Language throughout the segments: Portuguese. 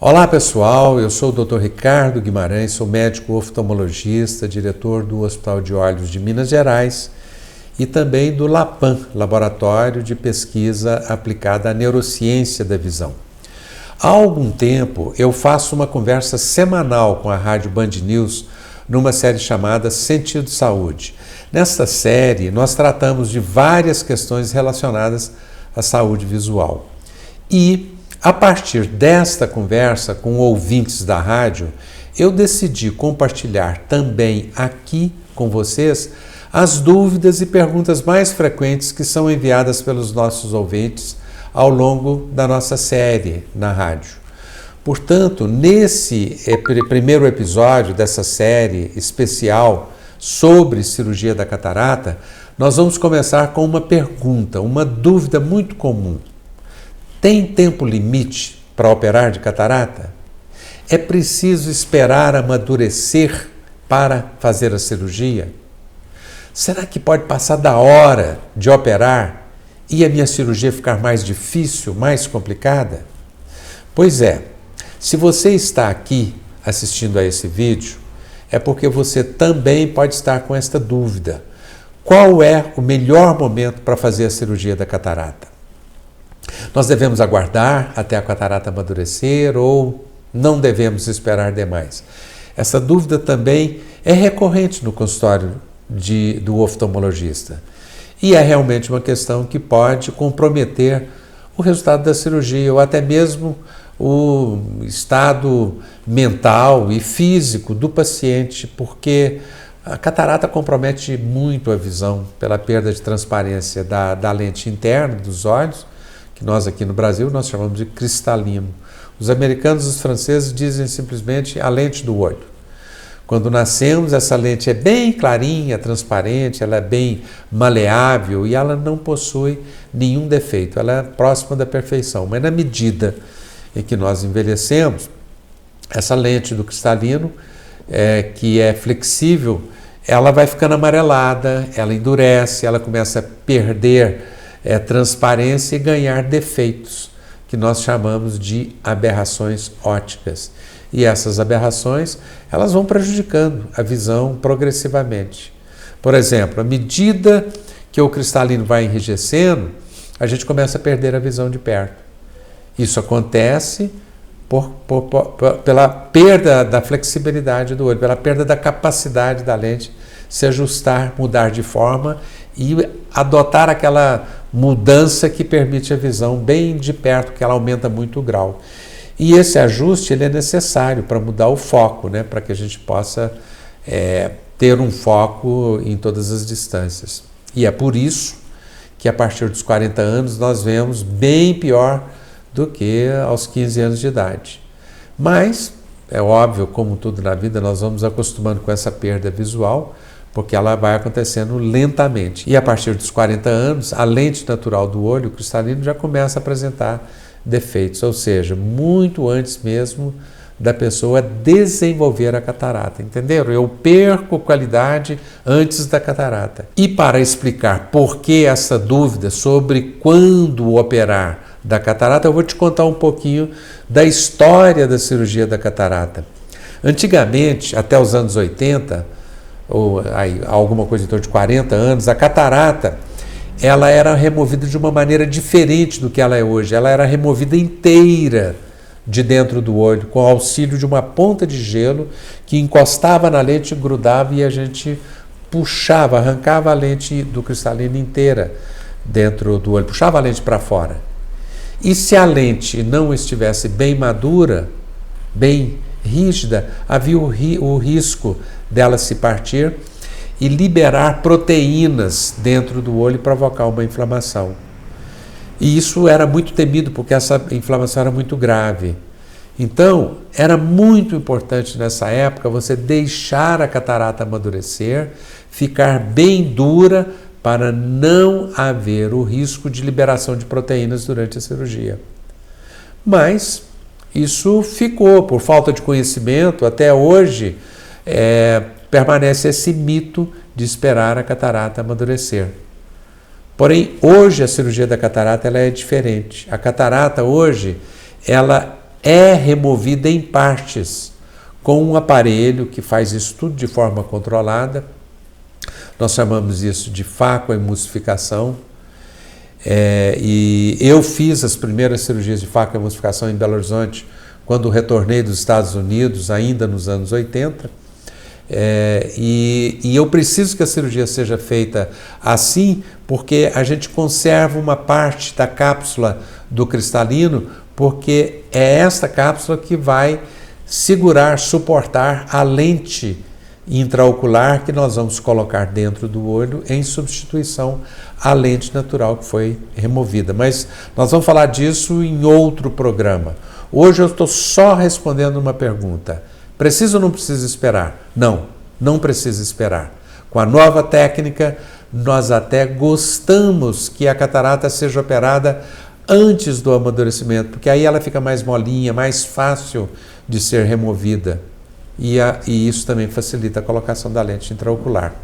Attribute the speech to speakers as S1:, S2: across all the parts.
S1: Olá pessoal, eu sou o Dr. Ricardo Guimarães, sou médico oftalmologista, diretor do Hospital de Olhos de Minas Gerais e também do LAPAM, Laboratório de Pesquisa Aplicada à Neurociência da Visão. Há algum tempo eu faço uma conversa semanal com a Rádio Band News numa série chamada Sentido Saúde. Nesta série nós tratamos de várias questões relacionadas à saúde visual. E a partir desta conversa com ouvintes da rádio, eu decidi compartilhar também aqui com vocês as dúvidas e perguntas mais frequentes que são enviadas pelos nossos ouvintes ao longo da nossa série na rádio. Portanto, nesse primeiro episódio dessa série especial sobre cirurgia da catarata, nós vamos começar com uma pergunta, uma dúvida muito comum. Tem tempo limite para operar de catarata? É preciso esperar amadurecer para fazer a cirurgia? Será que pode passar da hora de operar e a minha cirurgia ficar mais difícil, mais complicada? Pois é, se você está aqui assistindo a esse vídeo, é porque você também pode estar com esta dúvida. Qual é o melhor momento para fazer a cirurgia da catarata? Nós devemos aguardar até a catarata amadurecer ou não devemos esperar demais? Essa dúvida também é recorrente no consultório do oftalmologista e é realmente uma questão que pode comprometer o resultado da cirurgia ou até mesmo o estado mental e físico do paciente, porque a catarata compromete muito a visão pela perda de transparência da lente interna dos olhos, que nós aqui no Brasil nós chamamos de cristalino. Os americanos e os franceses dizem simplesmente a lente do olho. Quando nascemos, essa lente é bem clarinha, transparente, ela é bem maleável e ela não possui nenhum defeito, ela é próxima da perfeição. Mas na medida em que nós envelhecemos, essa lente do cristalino, que é flexível, ela vai ficando amarelada, ela endurece, ela começa a perder transparência e ganhar defeitos, que nós chamamos de aberrações ópticas. E essas aberrações, elas vão prejudicando a visão progressivamente. Por exemplo, à medida que o cristalino vai enrijecendo, a gente começa a perder a visão de perto. Isso acontece pela perda da flexibilidade do olho, pela perda da capacidade da lente se ajustar, mudar de forma e adotar aquela mudança que permite a visão bem de perto, que ela aumenta muito o grau. E esse ajuste ele é necessário para mudar o foco, né? Para que a gente possa ter um foco em todas as distâncias. E é por isso que a partir dos 40 anos nós vemos bem pior do que aos 15 anos de idade. Mas, é óbvio, como tudo na vida, nós vamos acostumando com essa perda visual, porque ela vai acontecendo lentamente. E a partir dos 40 anos, a lente natural do olho, o cristalino, já começa a apresentar defeitos, ou seja, muito antes mesmo da pessoa desenvolver a catarata, entenderam? Eu perco qualidade antes da catarata. E para explicar por que essa dúvida sobre quando operar da catarata, eu vou te contar um pouquinho da história da cirurgia da catarata. Antigamente, até os anos 80, ou alguma coisa em torno de 40 anos, a catarata ela era removida de uma maneira diferente do que ela é hoje. Ela era removida inteira de dentro do olho, com o auxílio de uma ponta de gelo que encostava na lente, grudava e a gente puxava, arrancava a lente do cristalino inteira dentro do olho, puxava a lente para fora. E se a lente não estivesse bem madura, bem rígida, havia o risco dela se partir e liberar proteínas dentro do olho e provocar uma inflamação. E isso era muito temido porque essa inflamação era muito grave. Então, era muito importante nessa época você deixar a catarata amadurecer, ficar bem dura para não haver o risco de liberação de proteínas durante a cirurgia. Mas isso ficou, por falta de conhecimento, até hoje permanece esse mito de esperar a catarata amadurecer. Porém, hoje a cirurgia da catarata ela é diferente. A catarata hoje, ela é removida em partes com um aparelho que faz isso tudo de forma controlada. Nós chamamos isso de facoemulsificação. E eu fiz as primeiras cirurgias de facoemulsificação em Belo Horizonte quando retornei dos Estados Unidos, ainda nos anos 80. E eu preciso que a cirurgia seja feita assim, porque a gente conserva uma parte da cápsula do cristalino, porque é esta cápsula que vai segurar, suportar a lente intraocular que nós vamos colocar dentro do olho em substituição à lente natural que foi removida. Mas nós vamos falar disso em outro programa. Hoje eu estou só respondendo uma pergunta. Precisa ou não precisa esperar? Não, não precisa esperar. Com a nova técnica, nós até gostamos que a catarata seja operada antes do amadurecimento, porque aí ela fica mais molinha, mais fácil de ser removida. E isso também facilita a colocação da lente intraocular.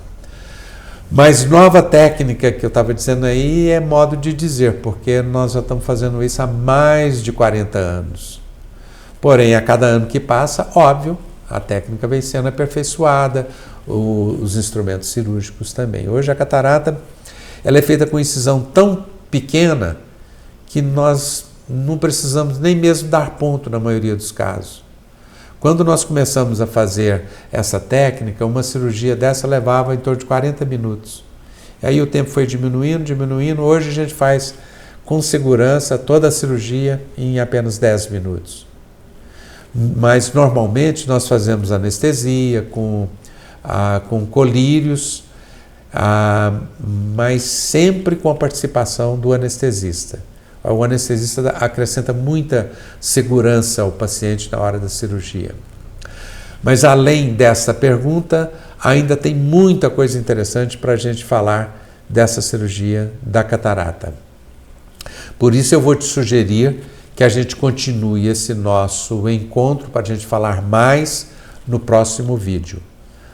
S1: Mas nova técnica que eu estava dizendo aí é modo de dizer, porque nós já estamos fazendo isso há mais de 40 anos. Porém, a cada ano que passa, óbvio, a técnica vem sendo aperfeiçoada, os instrumentos cirúrgicos também. Hoje a catarata ela é feita com incisão tão pequena que nós não precisamos nem mesmo dar ponto na maioria dos casos. Quando nós começamos a fazer essa técnica, uma cirurgia dessa levava em torno de 40 minutos. E aí o tempo foi diminuindo, diminuindo. Hoje a gente faz com segurança toda a cirurgia em apenas 10 minutos. Mas normalmente nós fazemos anestesia com colírios, mas sempre com a participação do anestesista. O anestesista acrescenta muita segurança ao paciente na hora da cirurgia. Mas além dessa pergunta, ainda tem muita coisa interessante para a gente falar dessa cirurgia da catarata. Por isso eu vou te sugerir que a gente continue esse nosso encontro para a gente falar mais no próximo vídeo.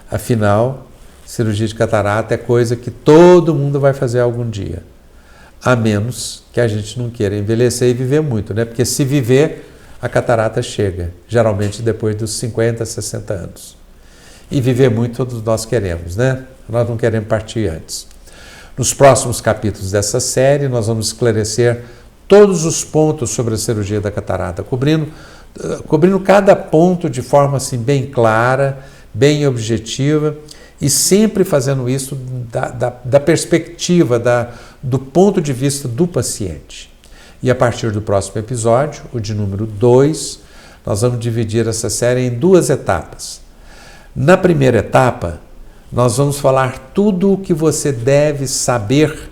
S1: Afinal, cirurgia de catarata é coisa que todo mundo vai fazer algum dia. A menos que a gente não queira envelhecer e viver muito, né? Porque se viver, a catarata chega, geralmente depois dos 50, 60 anos. E viver muito todos nós queremos, né? Nós não queremos partir antes. Nos próximos capítulos dessa série, nós vamos esclarecer todos os pontos sobre a cirurgia da catarata, cobrindo cada ponto de forma assim bem clara, bem objetiva, e sempre fazendo isso da perspectiva, do ponto de vista do paciente. E a partir do próximo episódio, o de número 2, nós vamos dividir essa série em 2 etapas. Na primeira etapa, nós vamos falar tudo o que você deve saber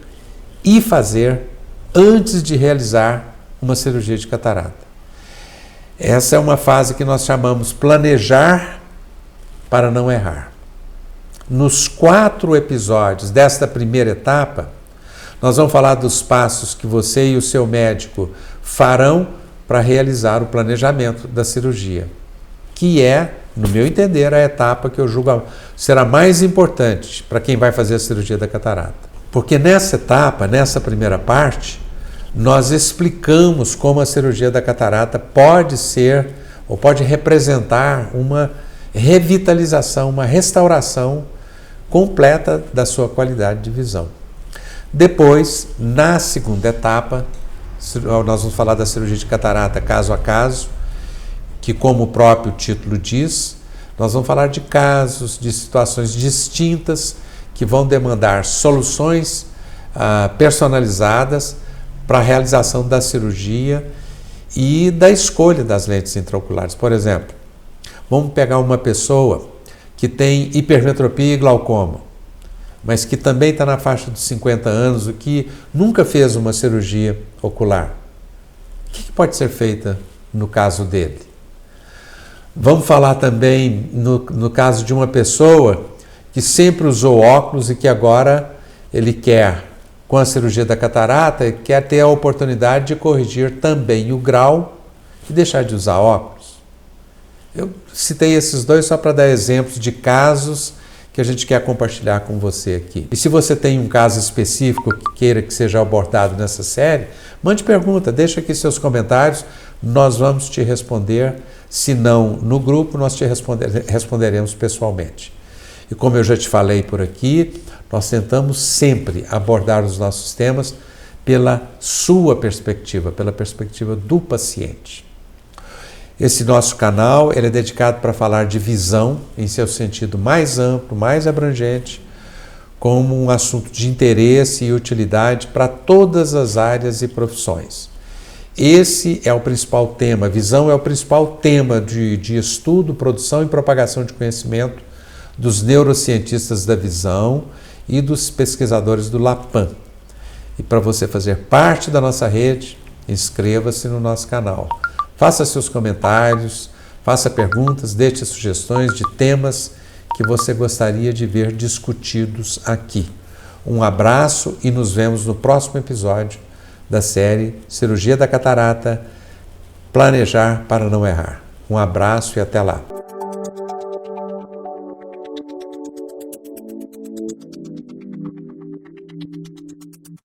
S1: e fazer antes de realizar uma cirurgia de catarata. Essa é uma fase que nós chamamos planejar para não errar. Nos 4 episódios desta primeira etapa, nós vamos falar dos passos que você e o seu médico farão para realizar o planejamento da cirurgia, que é, no meu entender, a etapa que eu julgo será mais importante para quem vai fazer a cirurgia da catarata. Porque nessa etapa, nessa primeira parte, nós explicamos como a cirurgia da catarata pode ser ou pode representar uma revitalização, uma restauração completa da sua qualidade de visão. Depois, na segunda etapa, nós vamos falar da cirurgia de catarata caso a caso, que, como o próprio título diz, nós vamos falar de casos, de situações distintas que vão demandar soluções personalizadas para a realização da cirurgia e da escolha das lentes intraoculares. Por exemplo, vamos pegar uma pessoa que tem hipermetropia e glaucoma, mas que também está na faixa dos 50 anos, o que nunca fez uma cirurgia ocular. O que pode ser feita no caso dele? Vamos falar também no caso de uma pessoa que sempre usou óculos e que agora ele quer, com a cirurgia da catarata, quer ter a oportunidade de corrigir também o grau e deixar de usar óculos. Eu citei esses 2 só para dar exemplos de casos que a gente quer compartilhar com você aqui. E se você tem um caso específico que queira que seja abordado nessa série, mande pergunta, deixa aqui seus comentários, nós vamos te responder. Se não no grupo, nós te responderemos pessoalmente. E como eu já te falei por aqui, nós tentamos sempre abordar os nossos temas pela sua perspectiva, pela perspectiva do paciente. Esse nosso canal ele é dedicado para falar de visão em seu sentido mais amplo, mais abrangente, como um assunto de interesse e utilidade para todas as áreas e profissões. Esse é o principal tema, visão é o principal tema de estudo, produção e propagação de conhecimento dos neurocientistas da visão e dos pesquisadores do LAPAM. E para você fazer parte da nossa rede, inscreva-se no nosso canal. Faça seus comentários, faça perguntas, deixe sugestões de temas que você gostaria de ver discutidos aqui. Um abraço e nos vemos no próximo episódio da série Cirurgia da Catarata, Planejar para não errar. Um abraço e até lá.